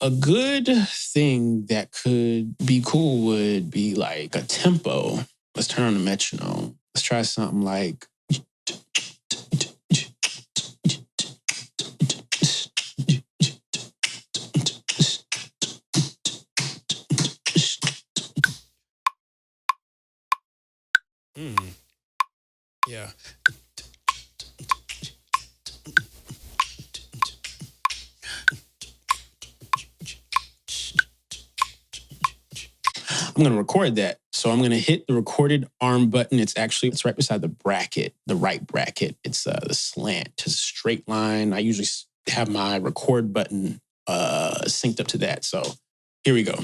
A good thing that could be cool would be like a tempo. Let's turn on the metronome. Let's try something like. Yeah. I'm going to record that. So I'm going to hit the recorded arm button. It's right beside the bracket, the right bracket. It's the slant. It's a straight line. I usually have my record button synced up to that. So here we go.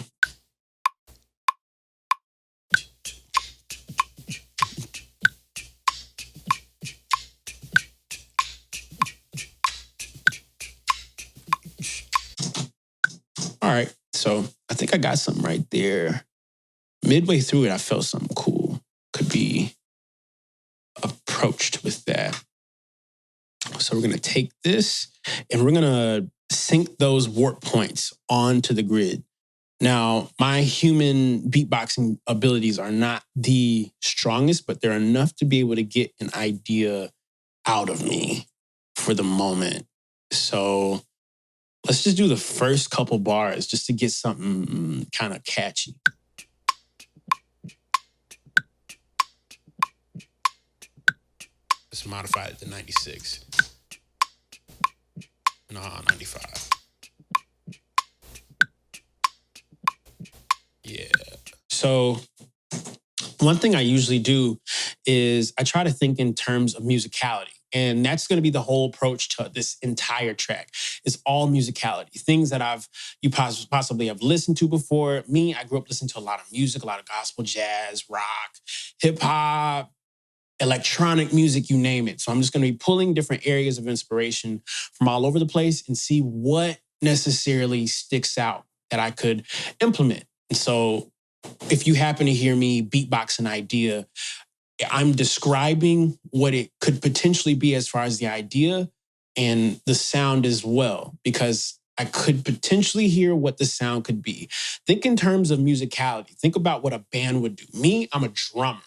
All right. So I think I got something right there. Midway through it, I felt something cool could be approached with that. So we're going to take this and we're going to sync those warp points onto the grid. Now, my human beatboxing abilities are not the strongest, but they're enough to be able to get an idea out of me for the moment. So let's just do the first couple bars just to get something kind of catchy. Let's modify it to 96. No, 95. Yeah. So one thing I usually do is I try to think in terms of musicality. And that's going to be the whole approach to this entire track. It's all musicality. Things that you possibly have listened to before. Me, I grew up listening to a lot of music, a lot of gospel, jazz, rock, hip hop, electronic music, you name it. So I'm just going to be pulling different areas of inspiration from all over the place and see what necessarily sticks out that I could implement. And so if you happen to hear me beatbox an idea, I'm describing what it could potentially be as far as the idea and the sound as well, because I could potentially hear what the sound could be. Think in terms of musicality. Think about what a band would do. Me, I'm a drummer.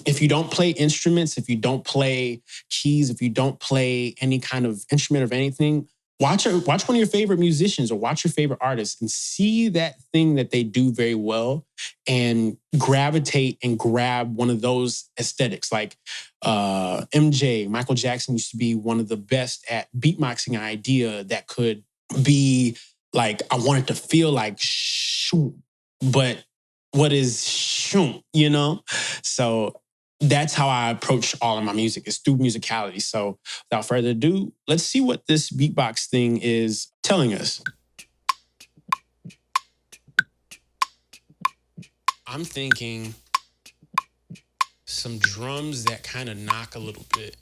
If you don't play instruments, if you don't play keys, if you don't play any kind of instrument of anything, watch one of your favorite musicians or watch your favorite artists and see that thing that they do very well and gravitate and grab one of those aesthetics. Like MJ, Michael Jackson used to be one of the best at beatboxing an idea that could be like, I want it to feel like shoom, but what is shoom, you know? So that's how I approach all of my music, is through musicality. So without further ado, let's see what this beatbox thing is telling us. I'm thinking some drums that kind of knock a little bit.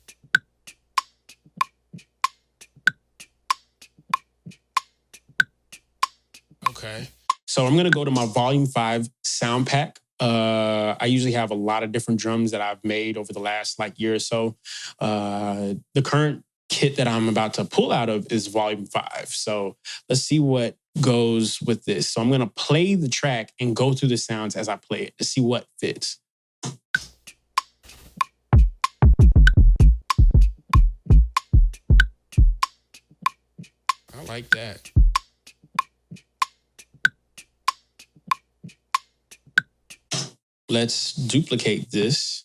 Okay. So I'm going to go to my Volume 5 sound pack. I usually have a lot of different drums that I've made over the last year or so. The current kit that I'm about to pull out of is Volume 5. So let's see what goes with this. So I'm going to play the track and go through the sounds as I play it to see what fits. I like that. Let's duplicate this,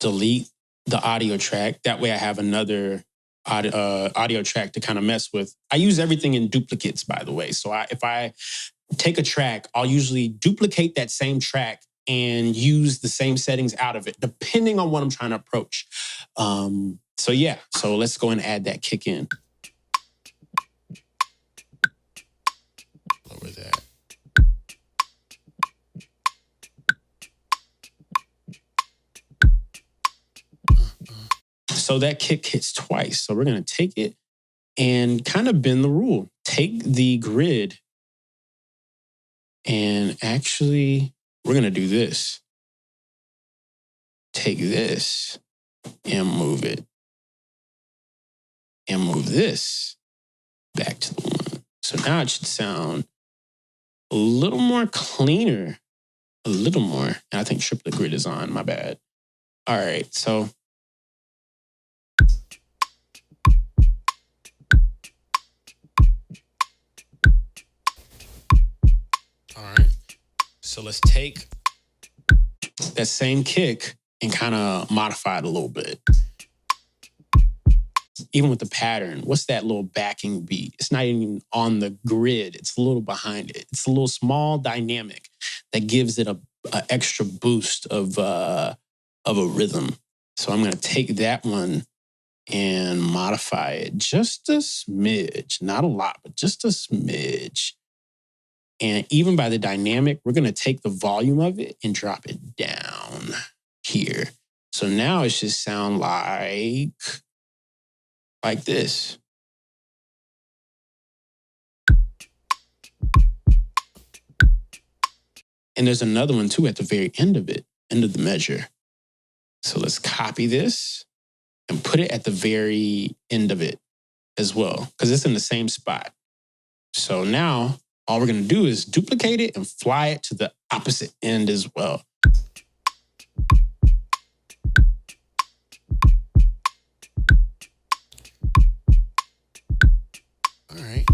delete the audio track. That way I have another audio track to kind of mess with. I use everything in duplicates, by the way. So if I take a track, I'll usually duplicate that same track and use the same settings out of it, depending on what I'm trying to approach. So let's go and add that kick in. Lower that. So that kick hits twice. So we're going to take it and kind of bend the rule. Take the grid and actually, we're going to do this. Take this and move it. And move this back to the one. So now it should sound a little more cleaner, a little more. And I think triplet grid is on, my bad. All right, so. All right, so let's take that same kick and kind of modify it a little bit. Even with the pattern, what's that little backing beat? It's not even on the grid. It's a little behind it. It's a little small dynamic that gives it a extra boost of a rhythm. So I'm going to take that one and modify it just a smidge, not a lot, but just a smidge. And even by the dynamic, we're going to take the volume of it and drop it down here. So now it should sound like this. And there's another one too at the very end of it, end of the measure. So let's copy this and put it at the very end of it as well, because it's in the same spot. So now all we're going to do is duplicate it and fly it to the opposite end as well. All right.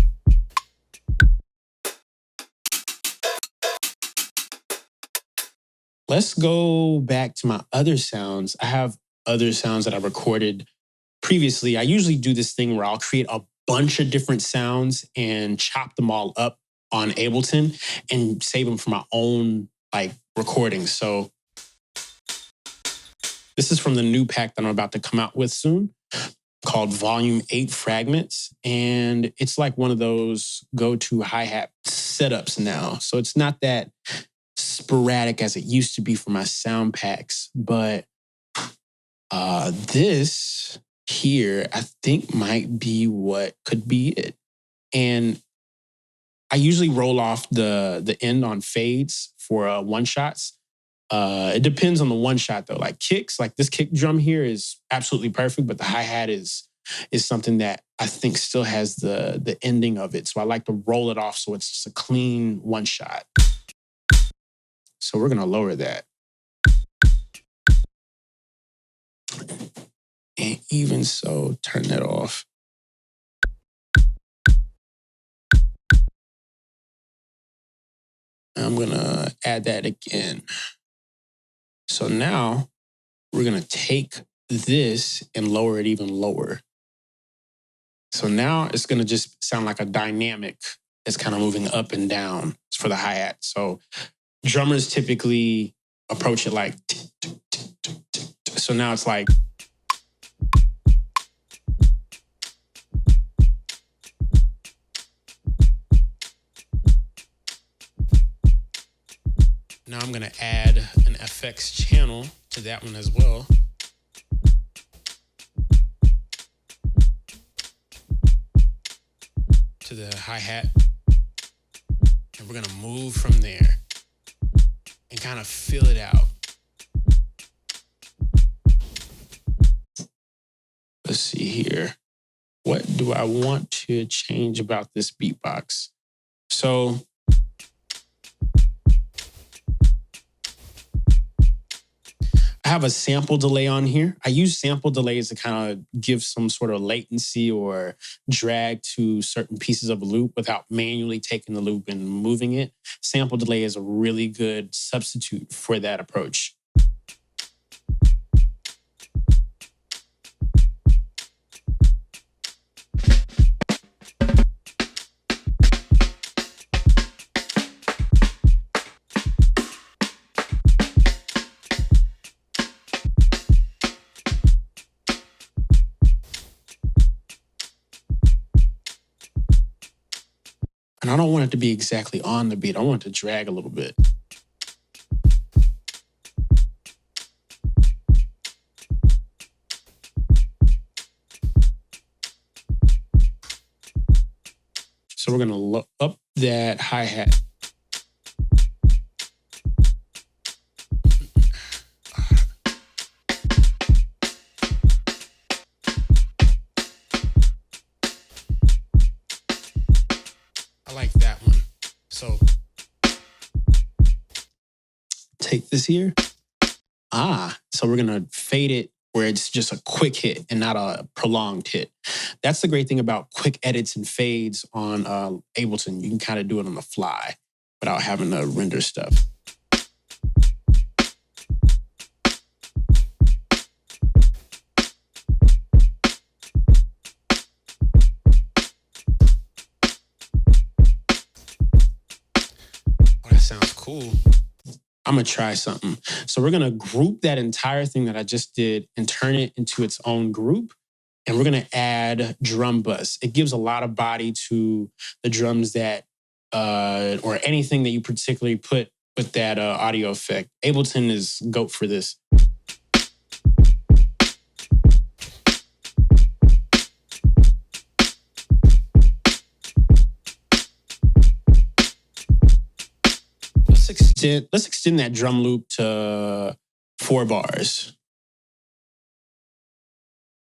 Let's go back to my other sounds. I have other sounds that I recorded previously. I usually do this thing where I'll create a bunch of different sounds and chop them all up on Ableton and save them for my own recordings. So this is from the new pack that I'm about to come out with soon, called Volume 8 Fragments. And it's like one of those go-to hi-hat setups now. So it's not that sporadic as it used to be for my sound packs. But this here, I think might be what could be it. And I usually roll off the end on fades for one-shots. It depends on the one shot though. Like kicks, like this kick drum here is absolutely perfect, but the hi-hat is something that I think still has the ending of it. So I like to roll it off so it's just a clean one shot. So we're gonna lower that. And even so, turn that off. I'm gonna add that again. So now we're going to take this and lower it even lower. So now it's going to just sound like a dynamic that's kind of moving up and down for the hi-hat. So drummers typically approach it like, so now it's like, now I'm going to add an FX channel to that one as well. To the hi-hat. And we're going to move from there and kind of fill it out. Let's see here. What do I want to change about this beatbox? So I have a sample delay on here. I use sample delays to kind of give some sort of latency or drag to certain pieces of a loop without manually taking the loop and moving it. Sample delay is a really good substitute for that approach. And I don't want it to be exactly on the beat. I want it to drag a little bit. So we're going to look up that hi-hat. I like that one. So take this here. So we're going to fade it where it's just a quick hit and not a prolonged hit. That's the great thing about quick edits and fades on Ableton. You can kind of do it on the fly without having to render stuff. Oh, that sounds cool. I'm going to try something. So we're going to group that entire thing that I just did and turn it into its own group. And we're going to add drum bus. It gives a lot of body to the drums that, or anything that you particularly put with that audio effect. Ableton is GOAT for this. Let's extend that drum loop to 4 bars.